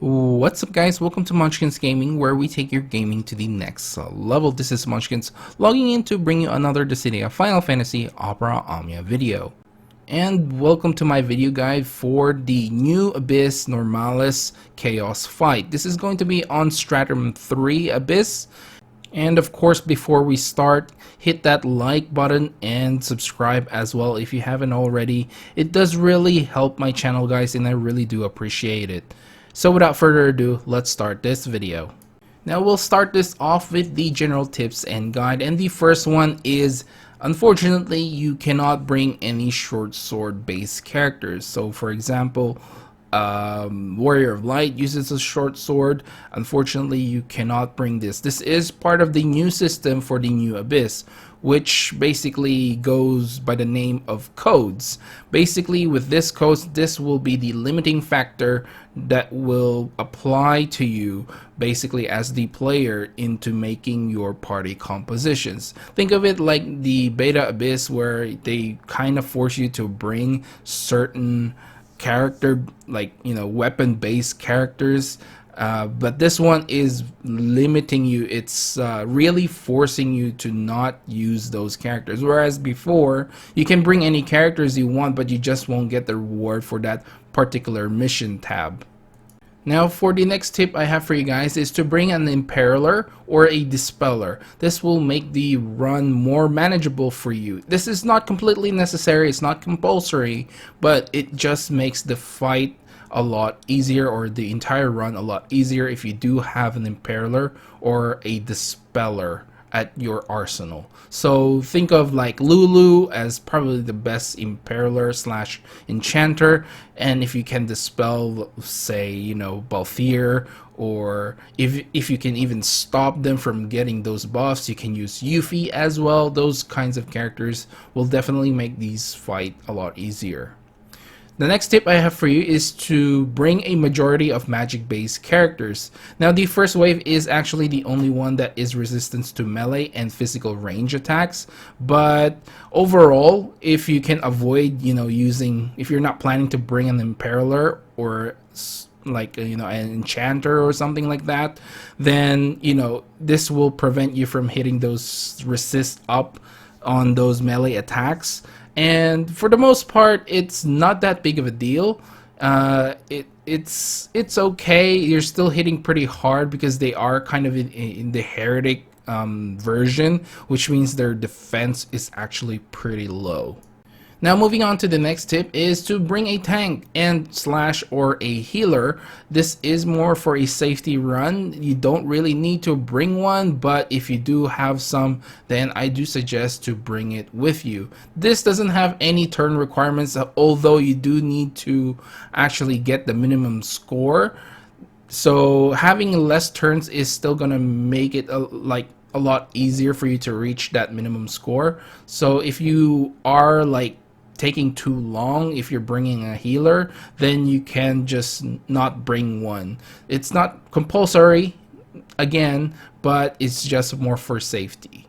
What's up, guys? Welcome to Monchkinz Gaming, where we take your gaming to the next level. This is Monchkinz logging in to bring you another Dissidia Final Fantasy Opera Omnia video. And welcome to my video guide for the new Abyss Normalis Chaos fight. This is going to be on Stratum 3 Abyss. And of course, before we start, hit that like button and subscribe as well if you haven't already. It does really help my channel, guys, and I really do appreciate it. So without further ado, let's start this video. Now we'll start this off with the general tips and guide, and the first one is, unfortunately, you cannot bring any short sword based characters. So for example, Warrior of Light uses a short sword. Unfortunately, you cannot bring this. This is part of the new system for the new Abyss, which basically goes by the name of codes. Basically, with this codes, this will be the limiting factor that will apply to you basically as the player into making your party compositions. Think of it like the Beta Abyss, where they kind of force you to bring certain character, like, you know, weapon based characters, but this one is limiting you. It's really forcing you to not use those characters, whereas before you can bring any characters you want, but you just won't get the reward for that particular mission tab. Now for the next tip I have for you guys is to bring an Imperialer or a Dispeller. This will make the run more manageable for you. This is not completely necessary, it's not compulsory, but it just makes the fight a lot easier, or the entire run a lot easier, if you do have an Imperialer or a Dispeller at your arsenal. So think of like Lulu as probably the best Imperialer slash enchanter, and if you can dispel, say, you know, Balthier, or if you can even stop them from getting those buffs, you can use Yuffie as well. Those kinds of characters will definitely make these fight a lot easier. The next tip I have for you is to bring a majority of magic based characters. Now the first wave is actually the only one that is resistant to melee and physical range attacks, but overall, if you can avoid, you know, using, if you're not planning to bring an Imperialer or like, you know, an enchanter or something like that, then, you know, this will prevent you from hitting those resist up on those melee attacks. And for the most part, it's not that big of a deal. It's okay. You're still hitting pretty hard because they are kind of in the heretic version, which means their defense is actually pretty low. Now moving on to the next tip is to bring a tank and slash or a healer. This is more for a safety run. You don't really need to bring one, but if you do have some, then I do suggest to bring it with you. This doesn't have any turn requirements, although you do need to actually get the minimum score. So having less turns is still gonna make it a lot easier for you to reach that minimum score. So if you are like taking too long, if you're bringing a healer, then you can just not bring one. It's not compulsory again, but it's just more for safety.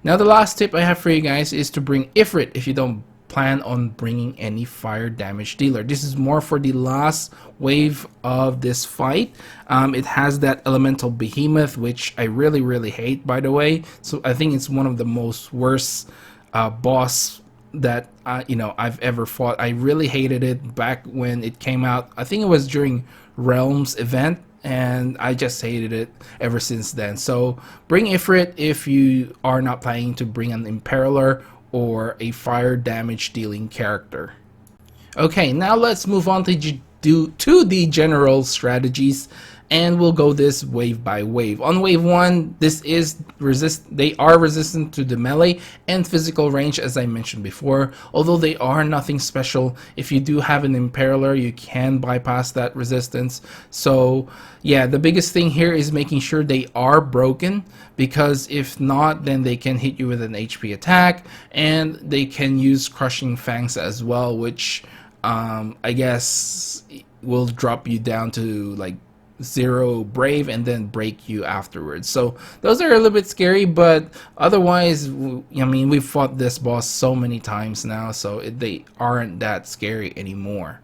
Now the last tip I have for you guys is to bring Ifrit if you don't plan on bringing any fire damage dealer. This is more for the last wave of this fight. It has that elemental behemoth, which I really hate, by the way. So I think it's one of the most worst boss that you know, I've ever fought. I really hated it back when it came out. I think it was during Realms event, and I just hated it ever since then. So bring Ifrit if you are not planning to bring an Imperialer or a fire damage dealing character. Okay, now let's move on to the general strategies, and we'll go this wave by wave. On wave 1, this is they are resistant to the melee and physical range, as I mentioned before, although they are nothing special. If you do have an Imperialer, you can bypass that resistance. So yeah, the biggest thing here is making sure they are broken, because if not, then they can hit you with an HP attack, and they can use Crushing Fangs as well, which I guess will drop you down to like 0 brave and then break you afterwards. So those are a little bit scary, but otherwise, I mean, we've fought this boss so many times now, so they aren't that scary anymore.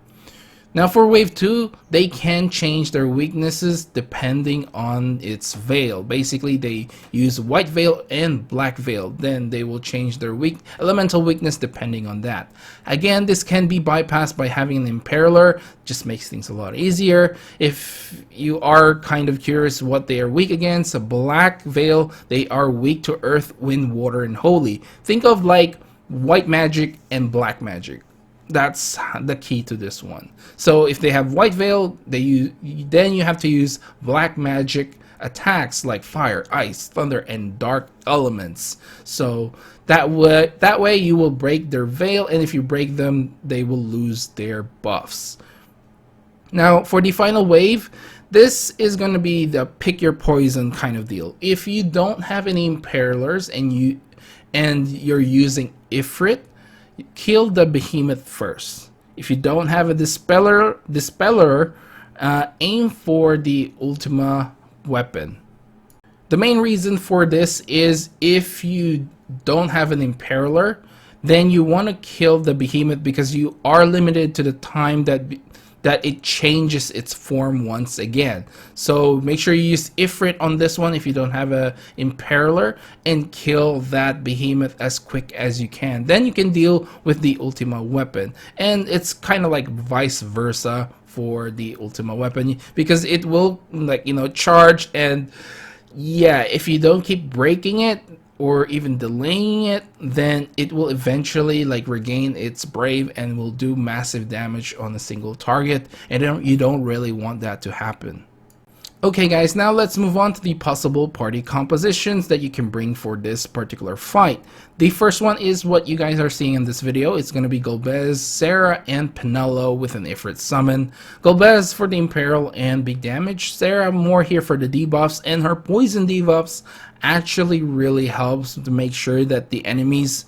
Now for wave 2, they can change their weaknesses depending on its veil. Basically, they use white veil and black veil. Then they will change their elemental weakness depending on that. Again, this can be bypassed by having an Imperaler. Just makes things a lot easier. If you are kind of curious what they are weak against, a black veil, they are weak to earth, wind, water, and holy. Think of like white magic and black magic. That's the key to this one. So if they have white veil, then you have to use black magic attacks like fire, ice, thunder, and dark elements. So that way you will break their veil, and if you break them, they will lose their buffs. Now for the final wave, this is going to be the pick your poison kind of deal. If you don't have any Imperilers and you're using Ifrit, kill the behemoth first. If you don't have a dispeller, aim for the Ultima weapon. The main reason for this is if you don't have an Imperaler, then you want to kill the behemoth because you are limited to the time that it changes its form once again. So make sure you use Ifrit on this one if you don't have a Imperaler, and kill that behemoth as quick as you can. Then you can deal with the Ultima weapon. And it's kind of like vice versa for the Ultima weapon, because it will, like, you know, charge, and yeah, if you don't keep breaking it or even delaying it, then it will eventually like regain its brave and will do massive damage on a single target, and you don't really want that to happen. Okay guys, now let's move on to the possible party compositions that you can bring for this particular fight. The first one is what you guys are seeing in this video. It's going to be Golbez, Sarah, and Penelo with an Ifrit summon. Golbez for the Imperial and big damage. Sarah more here for the debuffs, and her poison debuffs actually really helps to make sure that the enemy's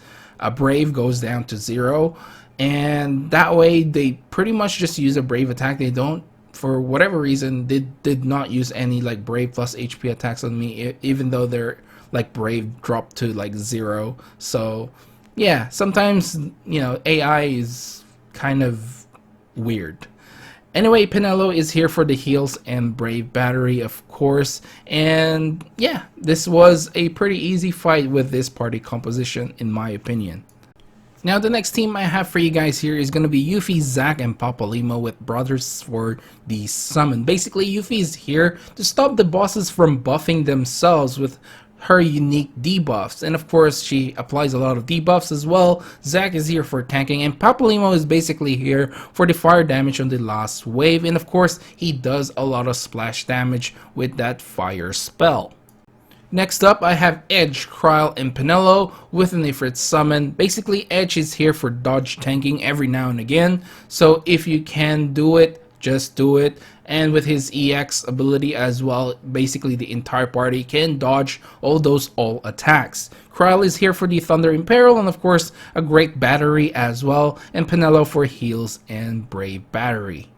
brave goes down to 0. And that way they pretty much just use a brave attack. They don't, for whatever reason, did not use any like brave plus HP attacks on me, even though their like brave dropped to like 0. So yeah, sometimes, you know, AI is kind of weird. Anyway, Penelo is here for the heals and brave battery, of course, and yeah, this was a pretty easy fight with this party composition in my opinion. Now the next team I have for you guys here is going to be Yuffie, Zack, and Papalymo with brothers for the summon. Basically, Yuffie is here to stop the bosses from buffing themselves with her unique debuffs, and of course she applies a lot of debuffs as well. Zack is here for tanking, and Papalymo is basically here for the fire damage on the last wave, and of course he does a lot of splash damage with that fire spell. Next up, I have Edge, Kryle, and Penelo with an Ifrit summon. Basically, Edge is here for dodge tanking every now and again, so if you can do it, just do it. And with his EX ability as well, basically the entire party can dodge all those attacks. Kryle is here for the Thunder Imperial, and of course a great battery as well, and Penelo for heals and brave battery.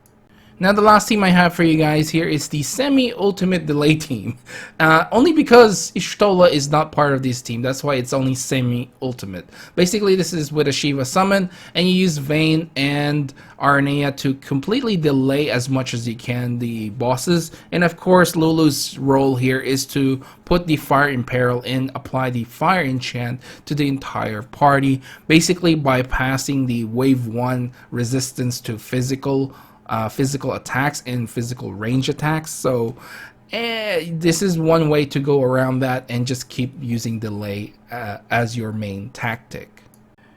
Now the last team I have for you guys here is the semi-ultimate delay team. Only because Y'shtola is not part of this team, that's why it's only semi-ultimate. Basically this is with a Shiva summon, and you use Vayne and Aranea to completely delay as much as you can the bosses. And of course Lulu's role here is to put the Fire Imperial in, apply the Fire Enchant to the entire party, basically bypassing the wave 1 resistance to physical attacks and physical range attacks. So this is one way to go around that and just keep using delay as your main tactic.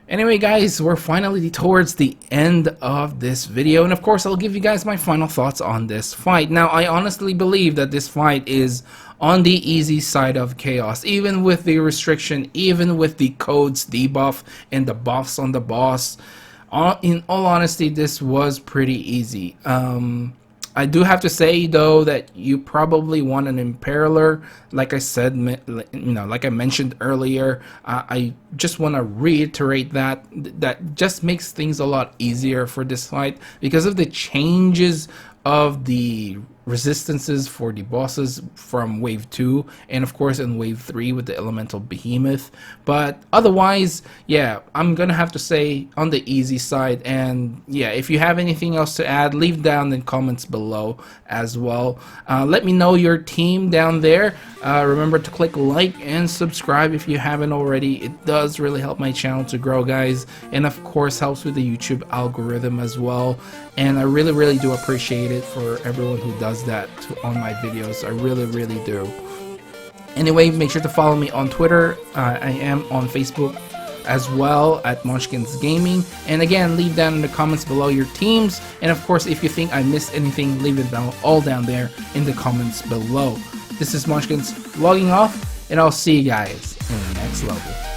Anyway guys, we're finally towards the end of this video, and of course I'll give you guys my final thoughts on this fight. Now I honestly believe that this fight is on the easy side of chaos, even with the restriction, even with the codes debuff and the buffs on the boss. In all honesty, this was pretty easy. I do have to say though that you probably want an Imperaler. Like I said, like I mentioned earlier, I just want to reiterate that just makes things a lot easier for this fight because of the changes of the resistances for the bosses from wave 2, and of course in wave 3 with the elemental behemoth. But otherwise, yeah, I'm gonna have to say on the easy side. And yeah, if you have anything else to add, leave down in comments below as well. Let me know your team down there. Remember to click like and subscribe if you haven't already. It does really help my channel to grow, guys, and of course helps with the YouTube algorithm as well. And I really do appreciate it for everyone who does that on my videos. I really do. Anyway, make sure to follow me on Twitter. I am on Facebook as well at Monchkinz Gaming. And again, leave down in the comments below your teams. And of course, if you think I missed anything, leave it down all down there in the comments below. This is Monchkinz logging off, and I'll see you guys in the next level.